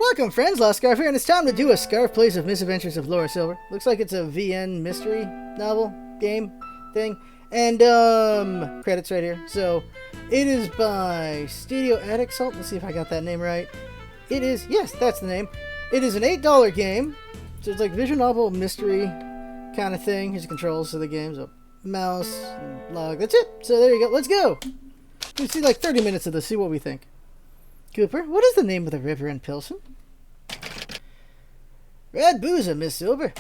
Welcome friends, Lost Scarf here, and it's time to do a ScarfPlays of Misadventures of Laura Silver. Looks like it's a VN mystery novel, game, thing. And, credits right here. So, it is by Studio Attic Salt. Let's see if I got that name right. It is, yes, that's the name. It is an $8 game. So it's like visual novel, mystery kind of thing. Here's the controls of the game. So, mouse, log, that's it. So there you go, let's go. We see like 30 minutes of this, see what we think. Cooper, what is the name of the river in Pilsen? Red Booza, Miss Silver.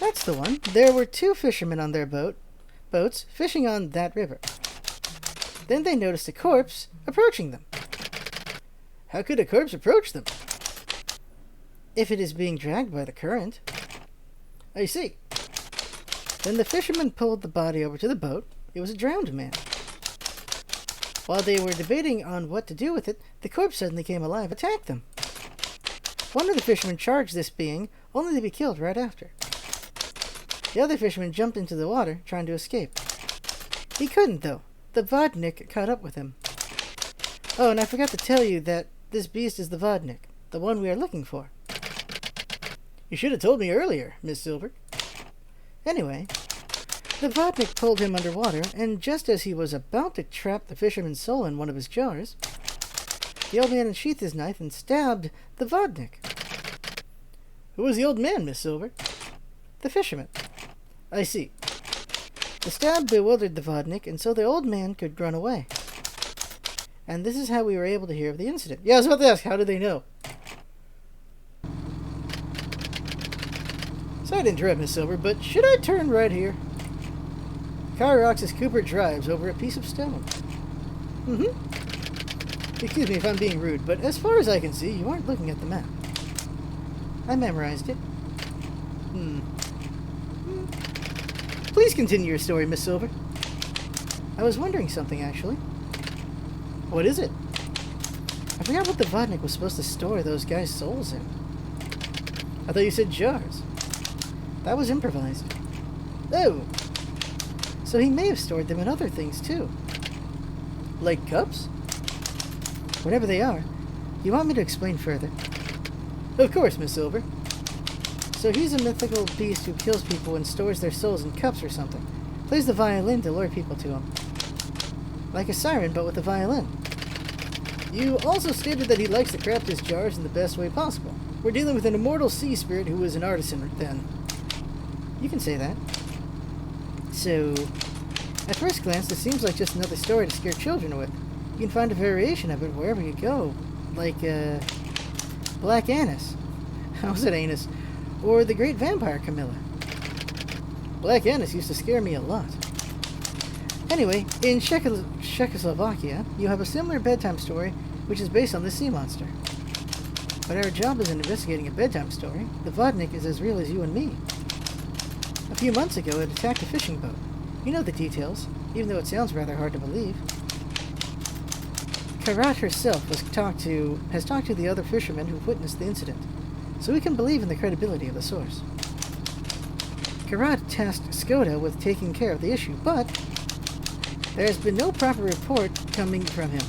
That's the one. There were two fishermen on their boats fishing on that river. Then they noticed a corpse approaching them. How could a corpse approach them? If it is being dragged by the current. I see. Then the fishermen pulled the body over to the boat. It was a drowned man. While they were debating on what to do with it, the corpse suddenly came alive and attacked them. One of the fishermen charged this being, only to be killed right after. The other fisherman jumped into the water, trying to escape. He couldn't, though. The vodnik caught up with him. Oh, and I forgot to tell you that this beast is the vodnik, the one we are looking for. You should have told me earlier, Miss Silver. Anyway, the vodnik pulled him underwater, and just as he was about to trap the fisherman's soul in one of his jars, the old man unsheathed his knife and stabbed the vodnik. Who was the old man, Miss Silver? The fisherman. I see. The stab bewildered the vodnik, and so the old man could run away. And this is how we were able to hear of the incident. Yeah, I was about to ask, how did they know? Sorry to interrupt, Miss Silver, but should I turn right here? Car rocks as Cooper drives over a piece of stone. Excuse me if I'm being rude, but as far as I can see, you aren't looking at the map. I memorized it. Please continue your story, Miss Silver. I was wondering something, actually. What is it? I forgot what the vodnik was supposed to store those guys' souls in. I thought you said jars. That was improvised. Oh! So he may have stored them in other things, too. Like cups? Whatever they are. You want me to explain further? Of course, Miss Silver. So he's a mythical beast who kills people and stores their souls in cups or something. Plays the violin to lure people to him. Like a siren, but with a violin. You also stated that he likes to craft his jars in the best way possible. We're dealing with an immortal sea spirit who is an artisan, then. You can say that. So, at first glance, it seems like just another story to scare children with. You can find a variation of it wherever you go. Like, Black Annis. How's it anus? Or the Great Vampire Camilla. Black Annis used to scare me a lot. Anyway, in Czechoslovakia, you have a similar bedtime story, which is based on the sea monster. But our job isn't investigating a bedtime story. The vodnik is as real as you and me. A few months ago, it attacked a fishing boat. You know the details, even though it sounds rather hard to believe. Karat herself has talked to the other fishermen who witnessed the incident, so we can believe in the credibility of the source. Karat tasked Skoda with taking care of the issue, but there has been no proper report coming from him.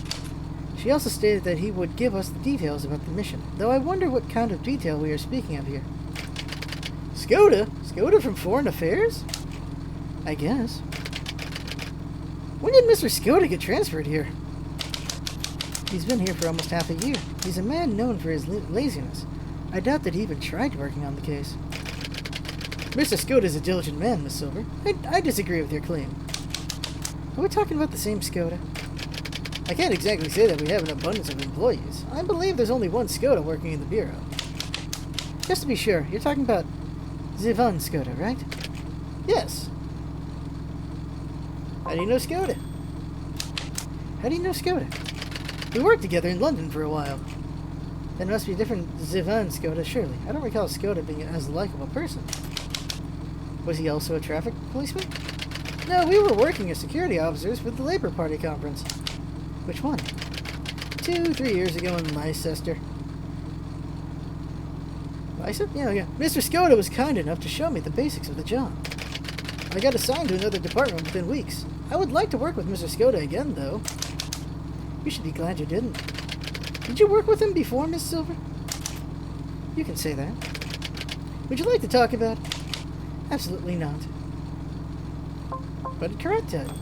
She also stated that he would give us the details about the mission, though I wonder what kind of detail we are speaking of here. Skoda? Skoda from Foreign Affairs? I guess. When did Mr. Skoda get transferred here? He's been here for almost half a year. He's a man known for his laziness. I doubt that he even tried working on the case. Mr. Skoda is a diligent man, Miss Silver. I disagree with your claim. Are we talking about the same Skoda? I can't exactly say that we have an abundance of employees. I believe there's only one Skoda working in the Bureau. Just to be sure, you're talking about Zivan Skoda, right? Yes. How do you know Skoda? How do you know Skoda? We worked together in London for a while. Then it must be a different Zivan Skoda, surely. I don't recall Skoda being as likable a person. Was he also a traffic policeman? No, we were working as security officers for the Labour Party conference. Which one? 2-3 years ago in Leicester. Leicester? Yeah. Mr. Skoda was kind enough to show me the basics of the job. I got assigned to another department within weeks. I would like to work with Mr. Skoda again, though. You should be glad you didn't. Did you work with him before, Miss Silver? You can say that. Would you like to talk about it? Absolutely not. What did Karat tell you?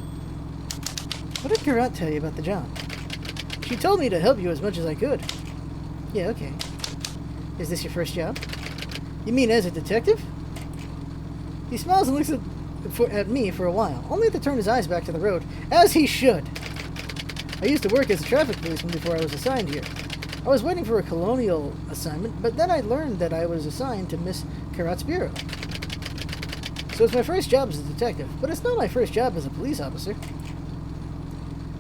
What did Karat tell you about the job? She told me to help you as much as I could. Yeah, okay. Is this your first job? You mean as a detective? He smiles and looks at me for a while, only to turn his eyes back to the road, as he should. I used to work as a traffic policeman before I was assigned here. I was waiting for a colonial assignment, but then I learned that I was assigned to Miss Karat's bureau. So it's my first job as a detective, but it's not my first job as a police officer.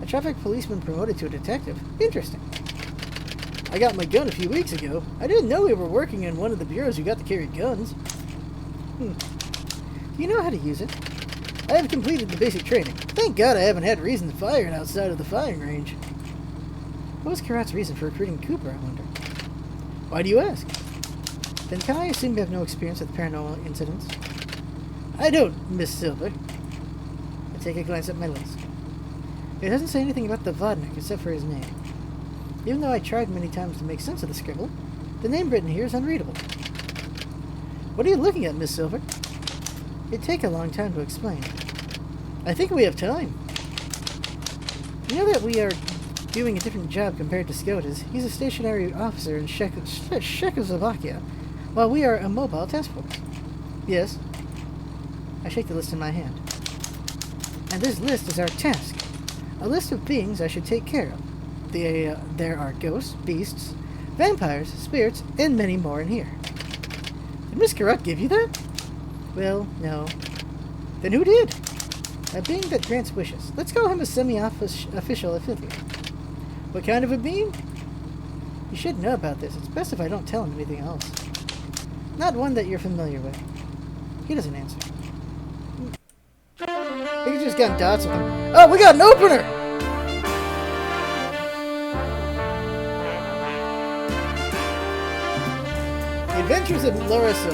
A traffic policeman promoted to a detective? Interesting. I got my gun a few weeks ago. I didn't know we were working in one of the bureaus who got to carry guns. Do you know how to use it? I have completed the basic training. Thank God I haven't had reason to fire it outside of the firing range. What was Karat's reason for recruiting Cooper, I wonder? Why do you ask? Then can I assume you have no experience with paranormal incidents? I don't, Miss Silver. I take a glance at my list. It doesn't say anything about the Vodnik except for his name. Even though I tried many times to make sense of the scribble, the name written here is unreadable. What are you looking at, Miss Silver? It'd take a long time to explain. I think we have time. You know that we are doing a different job compared to Skoda's. He's a stationary officer in Czechoslovakia, while we are a mobile task force. Yes. I shake the list in my hand. And this list is our task. A list of beings I should take care of. There are ghosts, beasts, vampires, spirits, and many more in here. Did Miss Karat give you that? Well, no. Then who did? A being that grants wishes. Let's call him a semi-official affiliate. What kind of a being? You should know about this. It's best if I don't tell him anything else. Not one that you're familiar with. He doesn't answer. He just got dots with him. Oh, we got an opener! The Adventures of Larissa.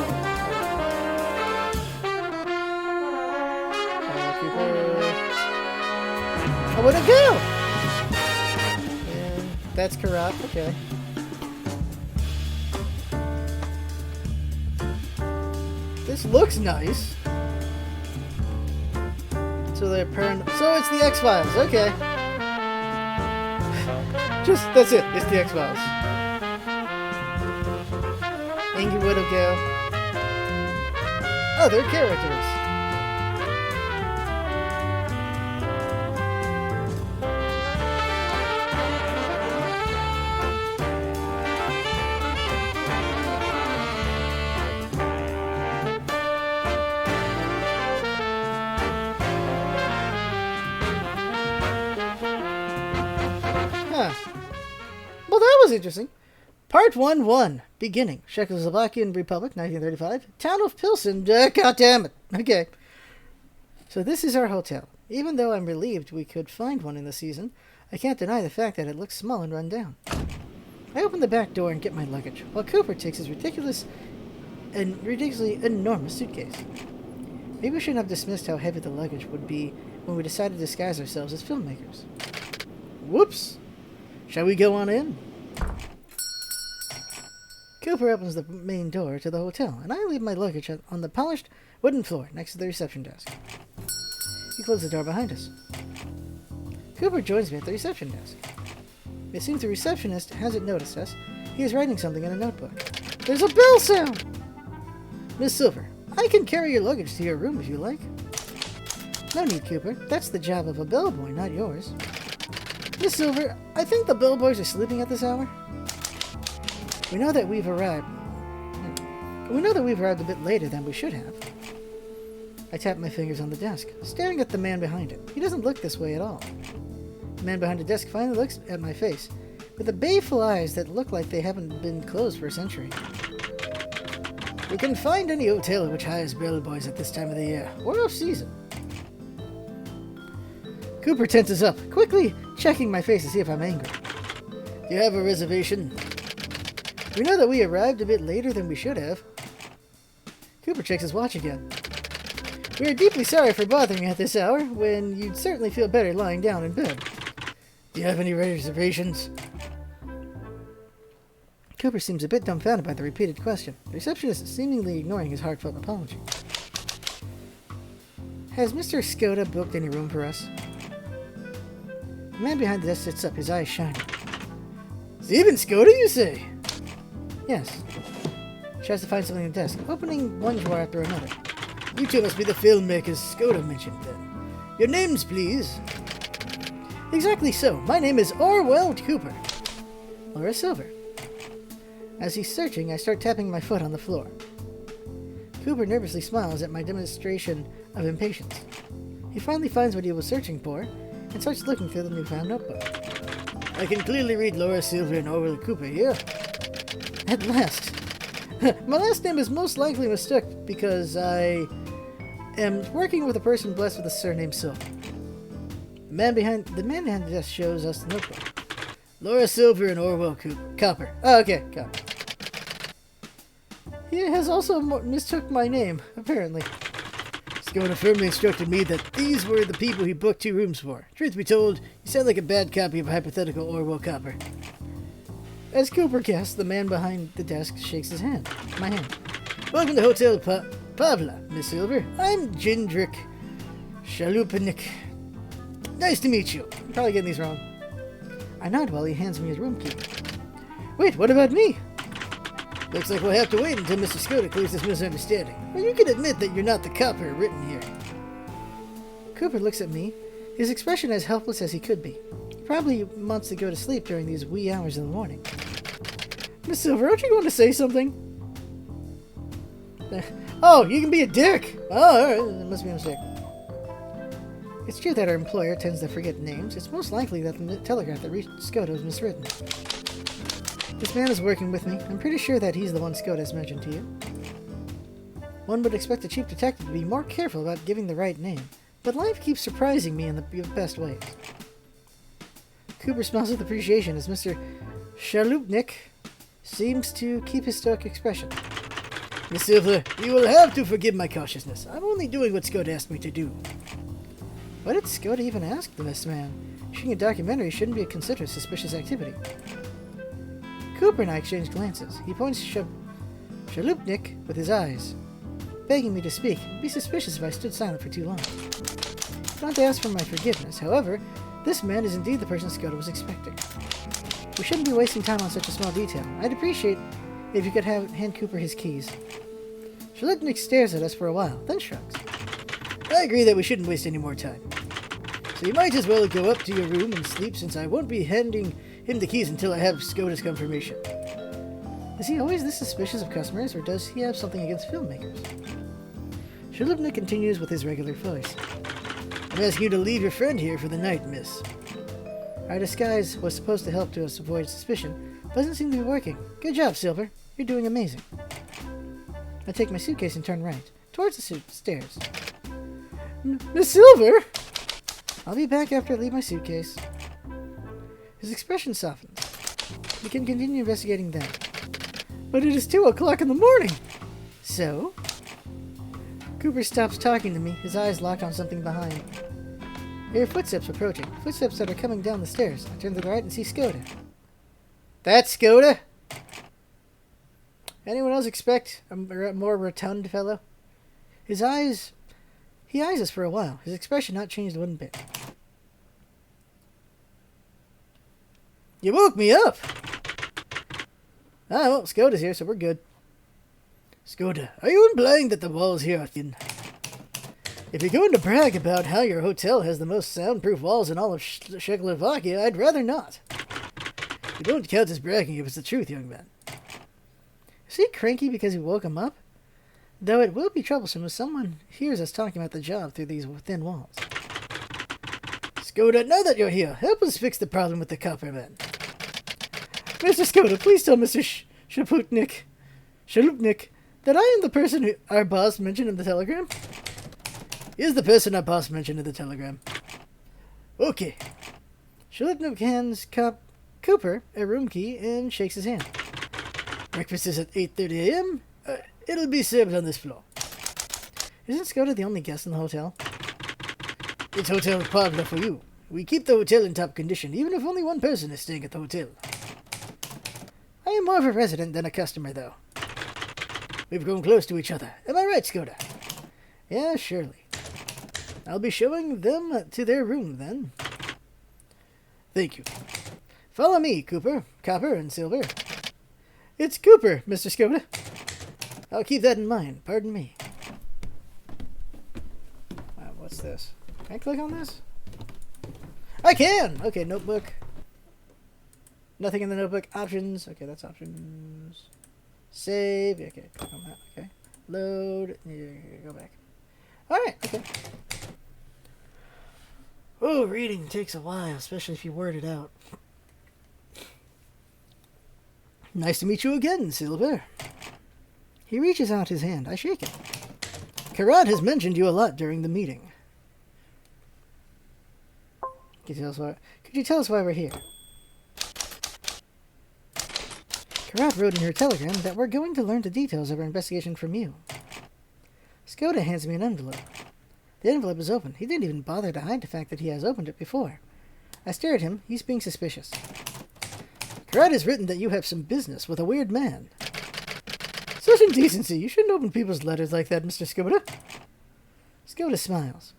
Oh, where'd it go? And that's Karat. Okay. This looks nice. So they're so it's the X-Files. Okay. That's it. It's the X-Files. Angry Widow Gal. Other characters. Well, that was interesting. Part 1-1. Beginning. Czechoslovakian Republic, 1935. Town of Pilsen. God damn it. Okay. So this is our hotel. Even though I'm relieved we could find one in the season, I can't deny the fact that it looks small and run down. I open the back door and get my luggage, while Cooper takes his ridiculously enormous suitcase. Maybe we shouldn't have dismissed how heavy the luggage would be when we decided to disguise ourselves as filmmakers. Whoops! Shall we go on in? Cooper opens the main door to the hotel, and I leave my luggage on the polished wooden floor next to the reception desk. He closes the door behind us. Cooper joins me at the reception desk. It seems the receptionist hasn't noticed us. He is writing something in a notebook. There's a bell sound! Miss Silver, I can carry your luggage to your room if you like. No need, Cooper. That's the job of a bellboy, not yours. Miss Silver, I think the bellboys are sleeping at this hour. We know that we've arrived a bit later than we should have. I tap my fingers on the desk, staring at the man behind it. He doesn't look this way at all. The man behind the desk finally looks at my face, with the baleful eyes that look like they haven't been closed for a century. We can find any hotel which hires bellboys at this time of the year, or off-season. Cooper tenses up, quickly checking my face to see if I'm angry. Do you have a reservation? We know that we arrived a bit later than we should have. Cooper checks his watch again. We are deeply sorry for bothering you at this hour, when you'd certainly feel better lying down in bed. Do you have any reservations? Cooper seems a bit dumbfounded by the repeated question, the receptionist seemingly ignoring his heartfelt apology. Has Mr. Skoda booked any room for us? The man behind the desk sits up, his eyes shining. Steven Skoda, you say? Yes. Tries to find something on the desk, opening one drawer after another. You two must be the filmmakers Skoda mentioned then. Your names, please. Exactly so. My name is Orwell Cooper. Laura Silver. As he's searching, I start tapping my foot on the floor. Cooper nervously smiles at my demonstration of impatience. He finally finds what he was searching for and starts looking through the newfound notebook. I can clearly read Laura Silver and Orwell Cooper here. At last. My last name is most likely mistook because I am working with a person blessed with the surname Silver. The man behind the desk shows us the notebook. Laura Silver and Orwell Cooper. Oh, okay, Copper. He has also mistook my name, apparently. Skoda firmly instructed me that these were the people he booked 2 rooms for. Truth be told, you sound like a bad copy of a hypothetical Orwell Copper. As Cooper guessed, the man behind the desk shakes his hand. My hand. Welcome to Hotel Pavla, Miss Silver. I'm Jindrik Shalupanik. Nice to meet you. I'm probably getting these wrong. I nod while he hands me his room key. Wait, what about me? Looks like we'll have to wait until Mr. Skoda clears this misunderstanding. But you can admit that you're not the copper written here. Cooper looks at me, his expression as helpless as he could be. He probably wants to go to sleep during these wee hours in the morning. Miss Silver, aren't you going to say something? Oh, you can be a dick! Oh, alright, that must be a mistake. It's true that our employer tends to forget names. It's most likely that the telegraph that reached Skoda was miswritten. This man is working with me. I'm pretty sure that he's the one Skoda has mentioned to you. One would expect a chief detective to be more careful about giving the right name, but life keeps surprising me in the best ways. Cooper smiles with appreciation as Mr. Shalupnik seems to keep his stoic expression. Miss Silver, you will have to forgive my cautiousness. I'm only doing what Skoda asked me to do. What did Skoda even ask this man? Shooting a documentary shouldn't be considered suspicious activity. Cooper and I exchange glances. He points Shalupnik with his eyes, begging me to speak. It'd be suspicious if I stood silent for too long. Not to ask for my forgiveness, however, this man is indeed the person Skoda was expecting. We shouldn't be wasting time on such a small detail. I'd appreciate if you could hand Cooper his keys. Shalupnik stares at us for a while, then shrugs. I agree that we shouldn't waste any more time. So you might as well go up to your room and sleep, since I won't be handing him the keys until I have Skoda's confirmation. Is he always this suspicious of customers, or does he have something against filmmakers? Shalupnik continues with his regular voice. I'm asking you to leave your friend here for the night, miss. Our disguise was supposed to help us avoid suspicion, but doesn't seem to be working. Good job, Silver. You're doing amazing. I take my suitcase and turn right, towards the stairs. Miss Silver! I'll be back after I leave my suitcase. His expression softens. We can continue investigating then. But it is 2 o'clock in the morning! So? Cooper stops talking to me, his eyes locked on something behind. I hear footsteps approaching, footsteps that are coming down the stairs. I turn to the right and see Skoda. That's Skoda? Anyone else expect a more rotund fellow? He eyes us for a while, his expression not changed one bit. You woke me up! Ah, well, Skoda's here, so we're good. Skoda, are you implying that the walls here are thin? If you're going to brag about how your hotel has the most soundproof walls in all of Czechoslovakia, I'd rather not. You don't count as bragging if it's the truth, young man. Is he cranky because we woke him up? Though it will be troublesome if someone hears us talking about the job through these thin walls. Skoda, now that you're here, help us fix the problem with the copper man. Mr. Skoda, please tell Mr. Shalupnik that I am the person who our boss mentioned in the telegram. He is the person our boss mentioned in the telegram. Okay. Shalupnik hands Cooper a room key and shakes his hand. Breakfast is at 8:30 a.m. It'll be served on this floor. Isn't Skoda the only guest in the hotel? It's Hotel Pavla for you. We keep the hotel in top condition, even if only one person is staying at the hotel. I am more of a resident than a customer, though. We've grown close to each other. Am I right, Skoda? Yeah, surely. I'll be showing them to their room, then. Thank you. Follow me, Cooper, Copper, and Silver. It's Cooper, Mr. Skoda. I'll keep that in mind. Pardon me. What's this? Can I click on this? I can! Okay, notebook. Nothing in the notebook. Options. Okay, that's options. Save. Okay, click on that. Okay. Load. Yeah, go back. Alright, okay. Oh, reading takes a while, especially if you word it out. Nice to meet you again, Silver. He reaches out his hand. I shake it. Karat has mentioned you a lot during the meeting. Could you tell us why we're here? Karat wrote in her telegram that we're going to learn the details of our investigation from you. Skoda hands me an envelope. The envelope is open. He didn't even bother to hide the fact that he has opened it before. I stare at him. He's being suspicious. Karat has written that you have some business with a weird man. Such indecency. You shouldn't open people's letters like that, Mr. Skoda. Skoda smiles.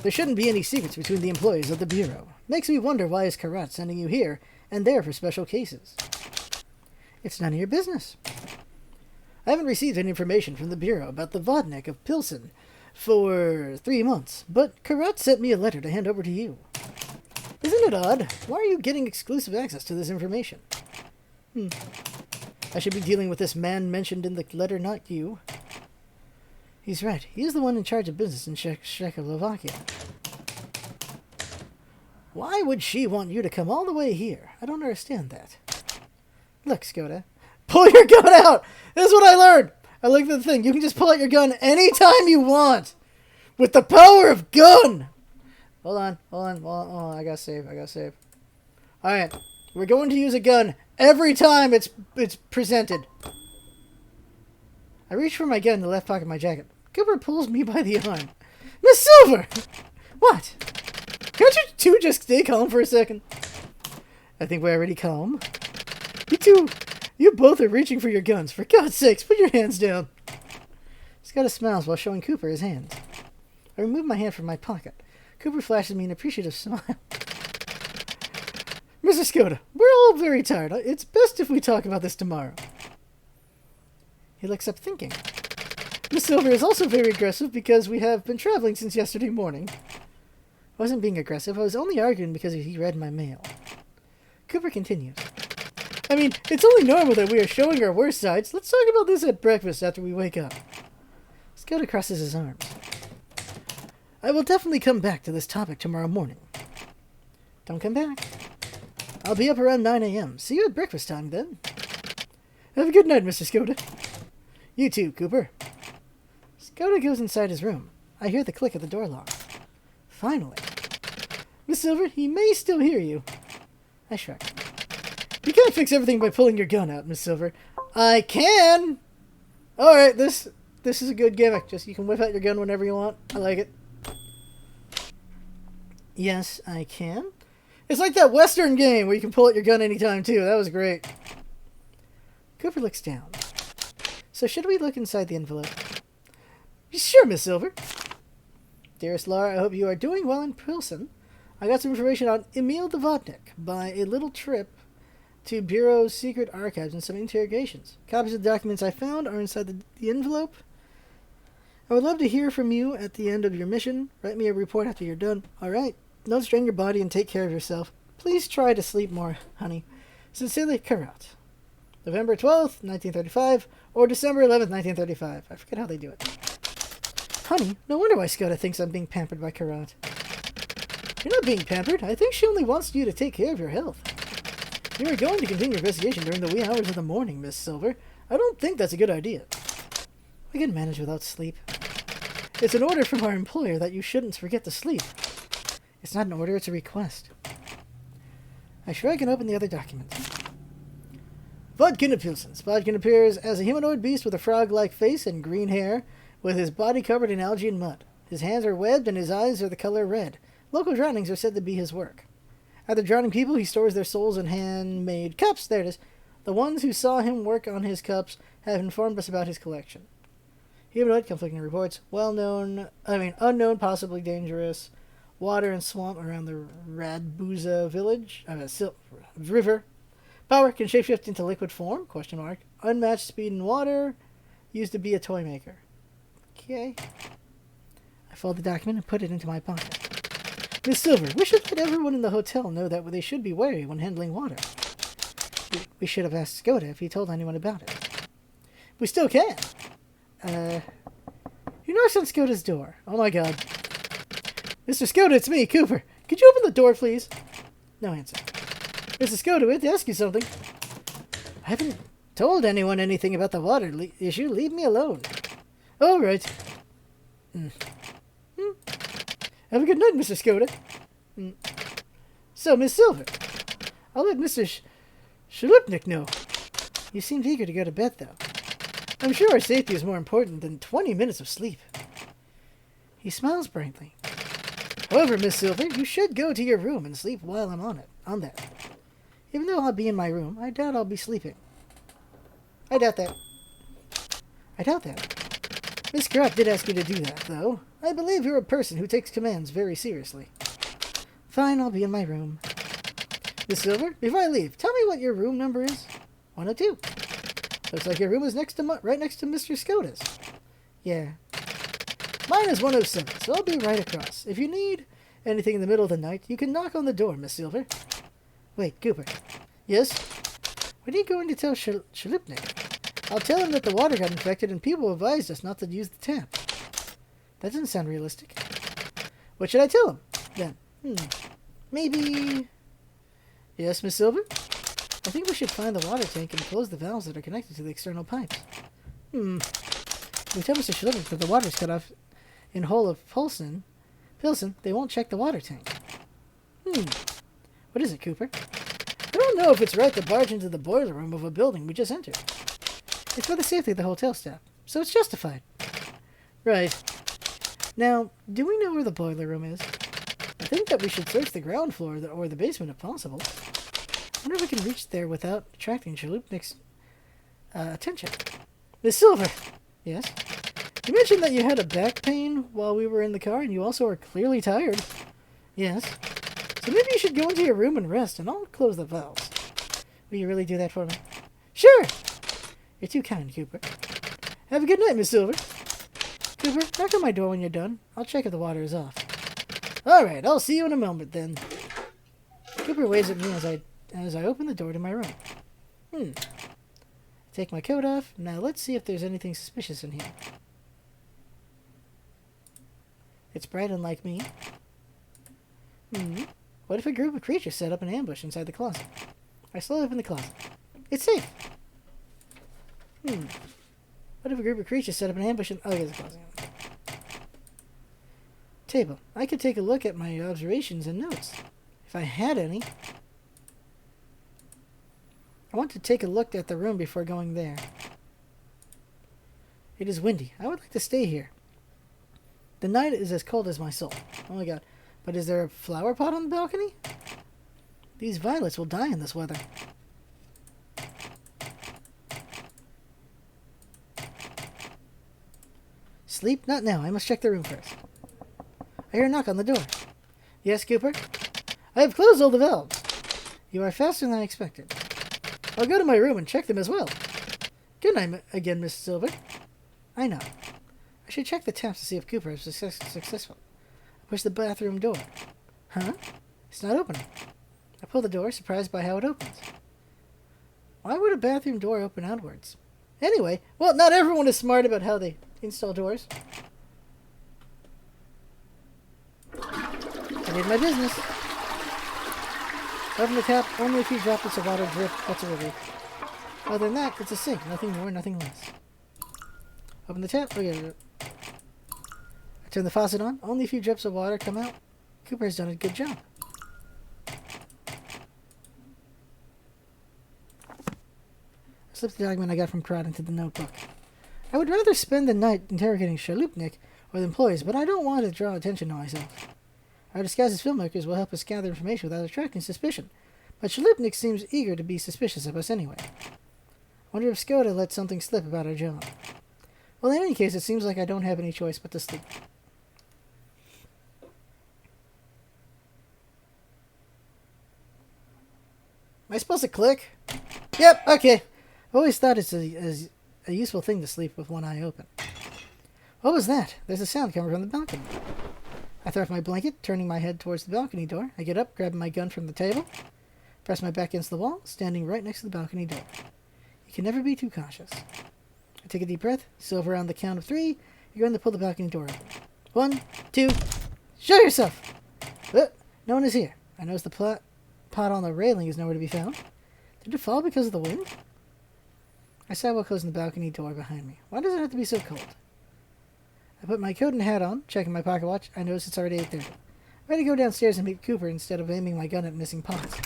There shouldn't be any secrets between the employees of the Bureau. Makes me wonder why is Karat sending you here and there for special cases. It's none of your business. I haven't received any information from the Bureau about the Vodnik of Pilsen for 3 months, but Karat sent me a letter to hand over to you. Isn't it odd? Why are you getting exclusive access to this information? I should be dealing with this man mentioned in the letter, not you. He's right. He is the one in charge of business in Czechoslovakia. Why would she want you to come all the way here? I don't understand that. Look, Skoda. Pull your gun out! This is what I learned! I looked at the thing. You can just pull out your gun anytime you want! With the power of gun! Hold on. Oh, I gotta save. Alright. We're going to use a gun every time it's presented. I reach for my gun in the left pocket of my jacket. Cooper pulls me by the arm. Miss Silver! What? Can't you two just stay calm for a second? I think we're already calm. You both are reaching for your guns. For God's sakes, put your hands down. Skoda smiles while showing Cooper his hands. I remove my hand from my pocket. Cooper flashes me an appreciative smile. Mr. Skoda, we're all very tired. It's best if we talk about this tomorrow. He looks up thinking. Miss Silver is also very aggressive because we have been traveling since yesterday morning. I wasn't being aggressive. I was only arguing because he read my mail. Cooper continues. I mean, it's only normal that we are showing our worst sides. Let's talk about this at breakfast after we wake up. Skoda crosses his arms. I will definitely come back to this topic tomorrow morning. Don't come back. I'll be up around 9 a.m. See you at breakfast time then. Have a good night, Mr. Skoda. You too, Cooper. Skoda goes inside his room. I hear the click of the door lock. Finally. Miss Silver, he may still hear you. I shrug. You can't fix everything by pulling your gun out, Miss Silver. I can! Alright, this is a good gimmick. Just you can whip out your gun whenever you want. I like it. Yes, I can. It's like that Western game where you can pull out your gun anytime, too. That was great. Cooper looks down. So should we look inside the envelope? Sure, Miss Silver. Dearest Laura, I hope you are doing well in Pilsen. I got some information on Emil Vodnik by a little trip to Bureau's secret archives and some interrogations. Copies of the documents I found are inside the envelope. I would love to hear from you at the end of your mission. Write me a report after you're done. Alright. Don't strain your body and take care of yourself. Please try to sleep more, honey. Sincerely, Karat. November 12th, 1935, or December 11th, 1935. I forget how they do it. Honey, no wonder why Skoda thinks I'm being pampered by Karat. You're not being pampered. I think she only wants you to take care of your health. You are going to continue your investigation during the wee hours of the morning, Miss Silver. I don't think that's a good idea. We can manage without sleep. It's an order from our employer that you shouldn't forget to sleep. It's not an order, it's a request. I shrug and open the other document. Vodkin of Pilsen. Vodkin appears as a humanoid beast with a frog-like face and green hair, with his body covered in algae and mud. His hands are webbed and his eyes are the color red. Local drownings are said to be his work. After drowning people, he stores their souls in handmade cups. There it is. The ones who saw him work on his cups have informed us about his collection. Humanoid, conflicting reports. Unknown, possibly dangerous. Water and swamp around the Radbuza village. River. Power can shapeshift into liquid form? Question mark. Unmatched speed in water. Used to be a toy maker. Okay. I fold the document and put it into my pocket. Miss Silver, we should let everyone in the hotel know that they should be wary when handling water. We should have asked Skoda if he told anyone about it. We still can. You knocks on Skoda's door. Oh my god. Mr. Skoda, it's me, Cooper. Could you open the door, please? No answer. Mr. Skoda, we have to ask you something. I haven't told anyone anything about the water issue. Leave me alone. All right. Have a good night, Mr. Skoda. So, Miss Silver, I'll let Mr. Shalupnik know. You seemed eager to go to bed, though. I'm sure our safety is more important than 20 minutes of sleep. He smiles brightly. However, Miss Silver, you should go to your room and sleep while I'm on that. Even though I'll be in my room, I doubt I'll be sleeping. I doubt that. Miss Crop did ask you to do that, though. I believe you're a person who takes commands very seriously. Fine, I'll be in my room. Miss Silver, before I leave, tell me what your room number is. 102. Looks like your room is right next to Mr. Skoda's. Yeah. Mine is 107, so I'll be right across. If you need anything in the middle of the night, you can knock on the door, Miss Silver. Wait, Cooper. Yes? What are you going to tell Shalupnik? I'll tell him that the water got infected and people advised us not to use the tap. That doesn't sound realistic. What should I tell him, then? Maybe... Yes, Miss Silver? I think we should find the water tank and close the valves that are connected to the external pipes. We tell Mr. Shalupnik that the water's cut off in whole of Pilsen, they won't check the water tank. What is it, Cooper? I don't know if it's right to barge into the boiler room of a building we just entered. It's for the safety of the hotel staff, so it's justified. Right. Now, do we know where the boiler room is? I think that we should search the ground floor or the basement if possible. I wonder if we can reach there without attracting Shalupnik's attention. Miss Silver! Yes? You mentioned that you had a back pain while we were in the car, and you also are clearly tired. Yes. So maybe you should go into your room and rest, and I'll close the valves. Will you really do that for me? Sure! You're too kind, Cooper. Have a good night, Miss Silver. Cooper, knock on my door when you're done. I'll check if the water is off. All right, I'll see you in a moment, then. Cooper waves at me as I open the door to my room. Take my coat off. Now let's see if there's anything suspicious in here. It's bright and like me. What if a group of creatures set up an ambush inside the closet? I slowly open the closet. It's safe. What if a group of creatures set up an ambush in... Oh, there's a closet. Table. I could take a look at my observations and notes. If I had any. I want to take a look at the room before going there. It is windy. I would like to stay here. The night is as cold as my soul. Oh my god. But is there a flower pot on the balcony? These violets will die in this weather. Sleep? Not now. I must check the room first. I hear a knock on the door. Yes, Cooper? I have closed all the valves. You are faster than I expected. I'll go to my room and check them as well. Good night again, Miss Silver. I know. I should check the taps to see if Cooper is successful. I push the bathroom door. Huh? It's not opening. I pull the door, surprised by how it opens. Why would a bathroom door open outwards? Anyway, well, not everyone is smart about how they install doors. I did my business. Open the tap, only a few droplets of water drip. That's a relief. Other than that, it's a sink. Nothing more, nothing less. Open the tap. Look at it. I turn the faucet on. Only a few drips of water come out. Cooper has done a good job. I slipped the document I got from Prad into the notebook. I would rather spend the night interrogating Shalupnik or the employees, but I don't want to draw attention to myself. Our disguised as filmmakers will help us gather information without attracting suspicion. But Shalupnik seems eager to be suspicious of us anyway. Wonder if Skoda let something slip about our job. Well, in any case, it seems like I don't have any choice but to sleep. Am I supposed to click? Yep, okay. I've always thought it's a useful thing to sleep with one eye open. What was that? There's a sound coming from the balcony. I throw off my blanket, turning my head towards the balcony door. I get up, grabbing my gun from the table, press my back against the wall, standing right next to the balcony door. You can never be too cautious. I take a deep breath. Silver, on the count of 3, you're going to pull the balcony door open. 1, 2, show yourself! No one is here. I notice the pot on the railing is nowhere to be found. Did it fall because of the wind? I sigh while closing the balcony door behind me. Why does it have to be so cold? I put my coat and hat on, checking my pocket watch. I notice it's already 8:30. I'm ready to go downstairs and meet Cooper instead of aiming my gun at missing pots.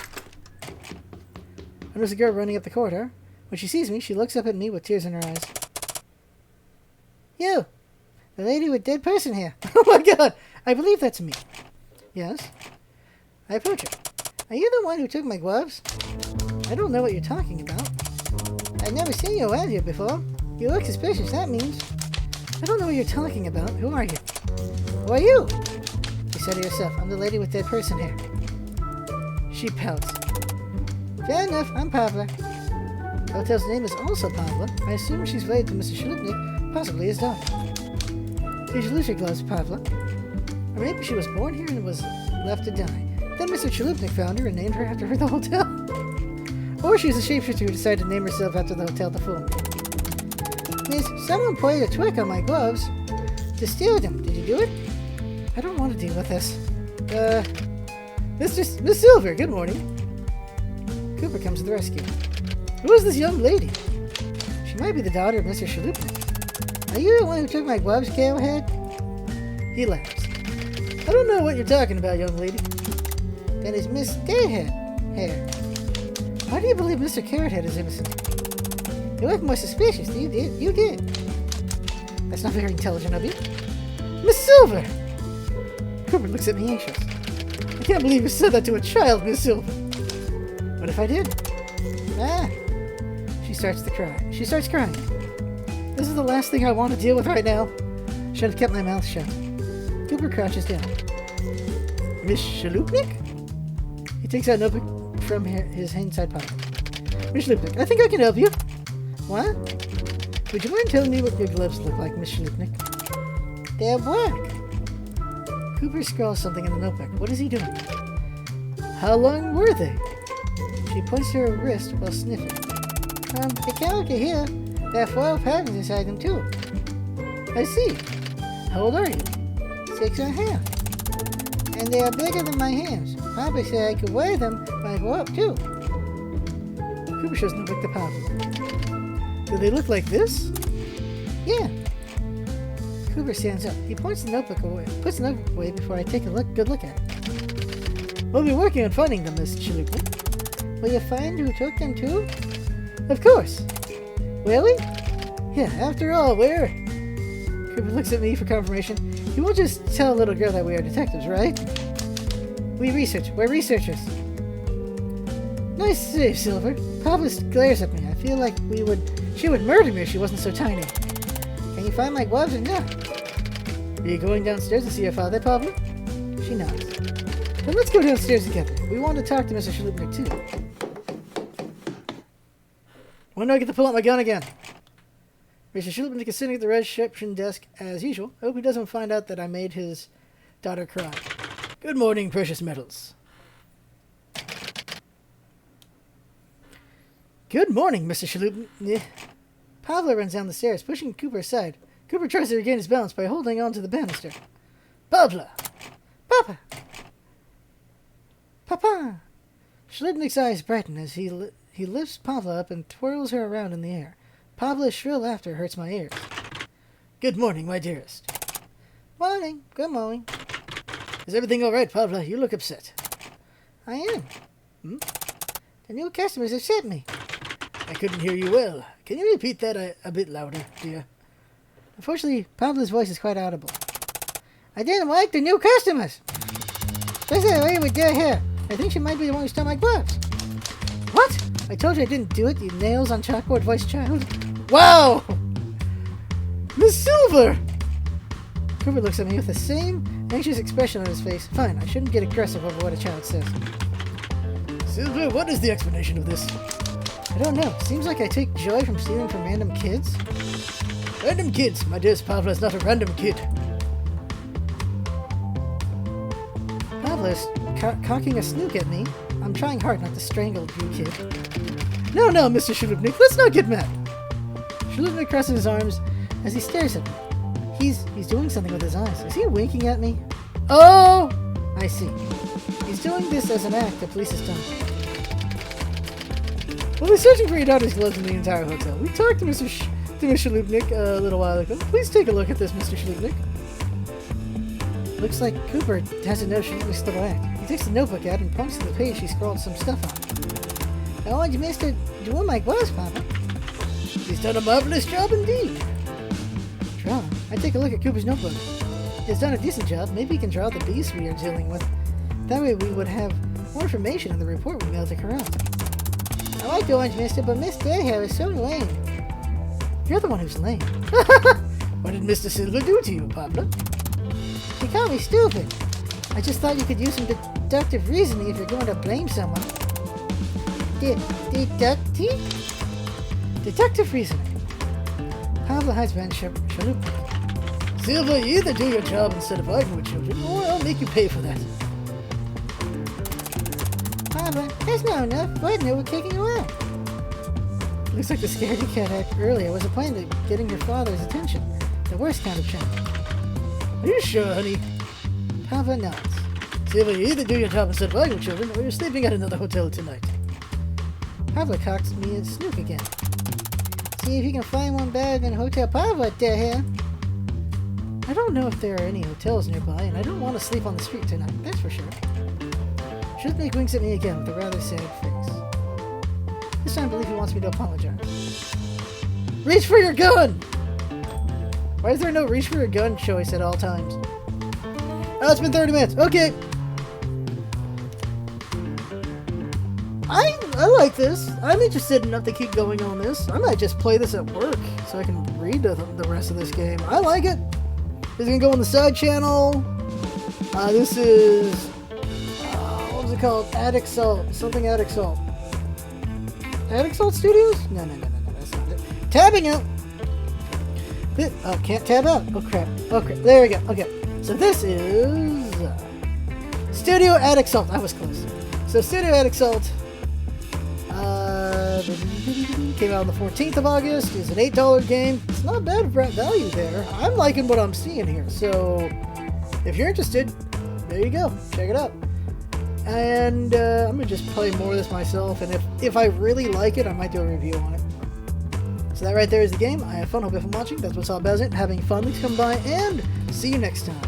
I notice a girl running up the corridor. When she sees me, she looks up at me with tears in her eyes. You! The lady with dead person here. Oh my god! I believe that's me. Yes? I approach her. Are you the one who took my gloves? I don't know what you're talking about. I've never seen you around here before. You look suspicious, that means. I don't know what you're talking about. Who are you? Who are you? You said it yourself. I'm the lady with dead person here. She pouts. Fair enough, I'm Pavla. The hotel's name is also Pavla. I assume she's related to Mr. Shalupnik, possibly his daughter. Did you lose your gloves, Pavla? Or maybe she was born here and was left to die. Then Mr. Shalupnik found her and named her after the hotel. Or she's a shapeshifter who decided to name herself after the hotel to fool me. Miss, someone played a trick on my gloves to steal them. Did you do it? I don't want to deal with this. Miss Silver, good morning. Cooper comes to the rescue. Who is this young lady? She might be the daughter of Mr. Shalupnik. Are you the one who took my gloves, Kalehead? He laughs. I don't know what you're talking about, young lady. That is Miss Carrothead here. Why do you believe Mr. Carrothead is innocent? You look more suspicious than you did. You did. That's not very intelligent of you. Miss Silver! Cooper looks at me anxious. I can't believe you said that to a child, Miss Silver. What if I did? She starts to cry. She starts crying. This is the last thing I want to deal with right now. Should have kept my mouth shut. Cooper crouches down. Miss Shalupnik? He takes out a notebook from his inside pocket. Miss Shalupnik, I think I can help you. What? Would you mind telling me what your gloves look like, Miss Shalupnik? They're black. Cooper scrawls something in the notebook. What is he doing? How long were they? She points to her wrist while sniffing. The character here, there are 4 patterns inside them too. I see. How old are you? 6 and a half. And they are bigger than my hands. Papa said I could wear them when I grow up too. Cooper shows the notebook to Papa. Do they look like this? Yeah. Cooper stands up. He puts the notebook away before I take a good look at it. We'll be working on finding them, Miss Shalupnik. Will you find who took them too? Of course. Will we? Yeah, after all, we're... Cooper looks at me for confirmation. You won't just tell a little girl that we are detectives, right? We're researchers. Nice save, Silver. Papa glares at me. I feel like she would murder me if she wasn't so tiny. Can you find my gloves or not? Are you going downstairs to see your father, Pablo? She nods. Then let's go downstairs together. We want to talk to Mr. Shalupnik too. When do I get to pull out my gun again? Mr. Shalupnik is sitting at the reception desk as usual. I hope he doesn't find out that I made his daughter cry. Good morning, precious metals. Good morning, Mr. Shalupnik. Pablo runs down the stairs, pushing Cooper aside. Cooper tries to regain his balance by holding onto the banister. Pablo! Papa! Papa! Shalupnik's eyes brighten as he lifts Pavla up and twirls her around in the air. Pavla's shrill laughter hurts my ears. Good morning, my dearest. Morning. Good morning. Is everything all right, Pavla? You look upset. I am. The new customers have sent me. I couldn't hear you well. Can you repeat that a bit louder, dear? Unfortunately, Pavla's voice is quite audible. I didn't like the new customers. What's that lady with dead hair? I think she might be the one who stole my gloves. What? I told you I didn't do it, you nails on chalkboard voice child. Wow! Miss Silver! Cooper looks at me with the same anxious expression on his face. Fine, I shouldn't get aggressive over what a child says. Silver, what is the explanation of this? I don't know. Seems like I take joy from stealing from random kids. Random kids? My dearest Pavla is not a random kid. Pavla is cocking a snook at me. I'm trying hard not to strangle you, kid. No, Mr. Shalupnik, let's not get mad. Shalupnik crosses his arms as he stares at me. He's doing something with his eyes. Is he winking at me? Oh! I see. He's doing this as an act the police has done. We'll be searching for your daughter's gloves in the entire hotel. We talked to Mr. Shalupnik a little while ago. Please take a look at this, Mr. Shalupnik. Looks like Cooper doesn't know Shalupnik's little act. He takes the notebook out and points to the page she scrawled some stuff on. Oh, you missed it doing my gloves, Papa. He's done a marvelous job indeed. Draw? I'd take a look at Cooper's notebook. He's done a decent job. Maybe he can draw the beast we are dealing with. That way we would have more information in the report we mailed to Corral. I like the orange, mister, but Miss Deadhair is so lame. You're the one who's lame. What did Mr. Silver do to you, Pablo? She called me stupid. I just thought you could use some deductive reasoning if you're going to blame someone. Deductive reasoning. Pablo hides behind Shalupnik. Silver, you either do your job instead of arguing with children, or I'll make you pay for that. Pablo, that's not enough. We're kicking you out. Looks like the scaredy cat act earlier was a plan to getting your father's attention. The worst kind of chance. Are you sure, honey? Pablo nods. Silver, you either do your job instead of arguing with children, or you're sleeping at another hotel tonight. Pablo cocks me and Snook again. See if you can find one better than Hotel Pablo there here. I don't know if there are any hotels nearby, and I don't want to sleep on the street tonight, that's for sure. Shalupnik winks at me again with a rather sad face. This time I believe he wants me to apologize. Reach for your gun! Why is there no reach for your gun choice at all times? Oh, it's been 30 minutes. Okay. I like this. I'm interested enough to keep going on this. I might just play this at work so I can read the rest of this game. I like it. This is going to go on the side channel. This is... what was it called? Attic Salt. Something Attic Salt. Attic Salt Studios? No, that's not it. Tabbing out! Can't tab out. Oh crap. There we go. Okay. So this is... Studio Attic Salt. I was close. So Studio Attic Salt... came out on the 14th of August. It's an $8 game. It's not bad value there. I'm liking what I'm seeing here. So if you're interested, there you go. Check it out. And I'm going to just play more of this myself. And if I really like it, I might do a review on it. So that right there is the game. I have fun. Hope you have fun watching. That's what's all about it. Having fun. Please come by and see you next time.